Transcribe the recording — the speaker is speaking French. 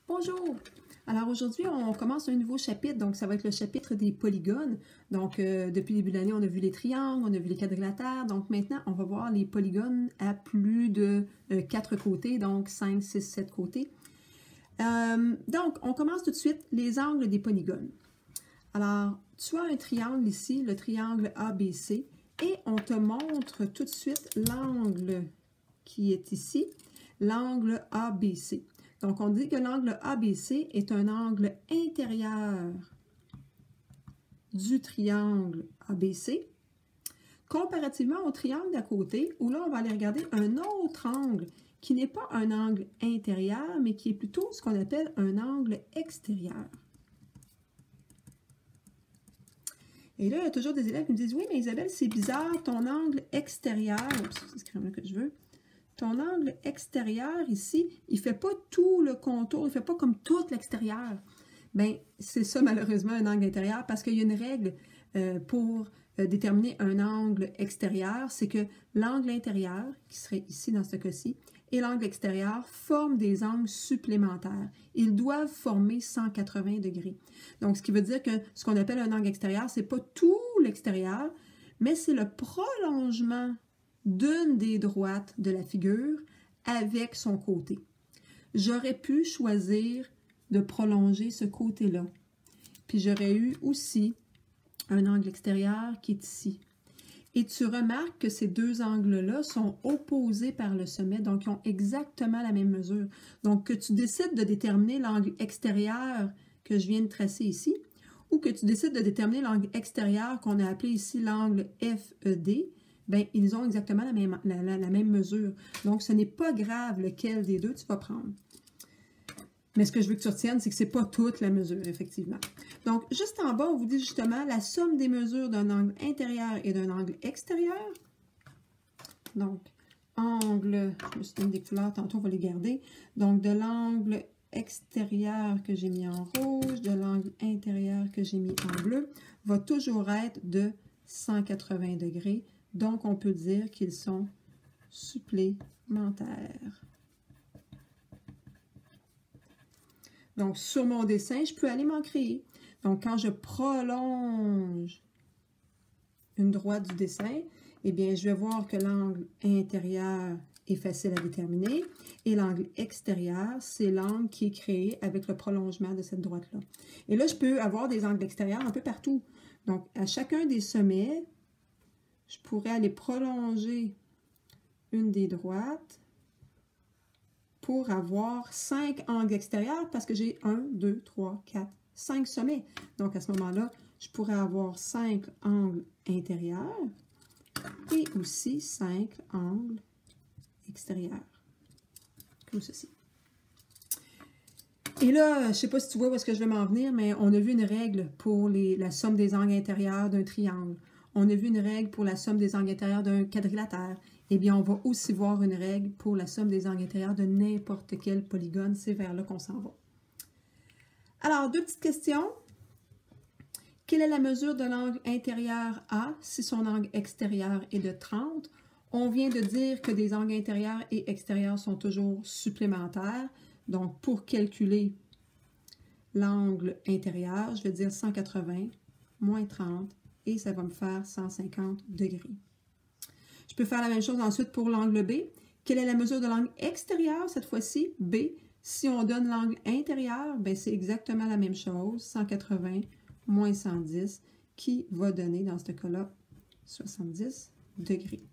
Bonjour! Alors aujourd'hui, on commence un nouveau chapitre, donc ça va être le chapitre des polygones. Donc depuis le début de l'année, on a vu les triangles, on a vu les quadrilatères, donc maintenant on va voir les polygones à plus de 4 côtés, donc 5, 6, 7 côtés. Donc on commence tout de suite les angles des polygones. Alors tu as un triangle ici, le triangle ABC, et on te montre tout de suite l'angle qui est ici, l'angle ABC. Donc, on dit que l'angle ABC est un angle intérieur du triangle ABC, comparativement au triangle d'à côté, où là, on va aller regarder un autre angle qui n'est pas un angle intérieur, mais qui est plutôt ce qu'on appelle un angle extérieur. Et là, il y a toujours des élèves qui me disent « Oui, mais Isabelle, c'est bizarre, ton angle extérieur, c'est ce que je veux, ton angle extérieur ici, il ne fait pas tout le contour, il ne fait pas comme tout l'extérieur. » Bien, c'est ça malheureusement un angle intérieur parce qu'il y a une règle pour déterminer un angle extérieur, c'est que l'angle intérieur, qui serait ici dans ce cas-ci, et l'angle extérieur forment des angles supplémentaires. Ils doivent former 180 degrés. Donc, ce qui veut dire que ce qu'on appelle un angle extérieur, ce n'est pas tout l'extérieur, mais c'est le prolongement d'une des droites de la figure avec son côté. J'aurais pu choisir de prolonger ce côté-là. Puis j'aurais eu aussi un angle extérieur qui est ici. Et tu remarques que ces deux angles-là sont opposés par le sommet, donc ils ont exactement la même mesure. Donc que tu décides de déterminer l'angle extérieur que je viens de tracer ici, ou que tu décides de déterminer l'angle extérieur qu'on a appelé ici l'angle FED, bien, ils ont exactement la même mesure. Donc, ce n'est pas grave lequel des deux tu vas prendre. Mais ce que je veux que tu retiennes, c'est que ce n'est pas toute la mesure, effectivement. Donc, juste en bas, on vous dit justement la somme des mesures d'un angle intérieur et d'un angle extérieur. Donc, angle, je me suis donné des couleurs, tantôt on va les garder. Donc, de l'angle extérieur que j'ai mis en rouge, de l'angle intérieur que j'ai mis en bleu, va toujours être de 180 degrés. Donc, on peut dire qu'ils sont supplémentaires. Donc, sur mon dessin, je peux aller m'en créer. Donc, quand je prolonge une droite du dessin, eh bien, je vais voir que l'angle intérieur est facile à déterminer et l'angle extérieur, c'est l'angle qui est créé avec le prolongement de cette droite-là. Et là, je peux avoir des angles extérieurs un peu partout. Donc, à chacun des sommets, je pourrais aller prolonger une des droites pour avoir 5 angles extérieurs parce que j'ai 1, 2, 3, 4, 5 sommets. Donc, à ce moment-là, je pourrais avoir 5 angles intérieurs et aussi 5 angles extérieurs, comme ceci. Et là, je ne sais pas si tu vois où est-ce que je vais m'en venir, mais on a vu une règle pour la somme des angles intérieurs d'un triangle. On a vu une règle pour la somme des angles intérieurs d'un quadrilatère. Eh bien, on va aussi voir une règle pour la somme des angles intérieurs de n'importe quel polygone. C'est vers là qu'on s'en va. Alors, deux petites questions. Quelle est la mesure de l'angle intérieur A si son angle extérieur est de 30? On vient de dire que des angles intérieurs et extérieurs sont toujours supplémentaires. Donc, pour calculer l'angle intérieur, je vais dire 180 moins 30 et ça va me faire 150 degrés. Je peux faire la même chose ensuite pour l'angle B. Quelle est la mesure de l'angle extérieur cette fois-ci? B. Si on donne l'angle intérieur, c'est exactement la même chose, 180 moins 110, qui va donner, dans ce cas-là, 70 degrés.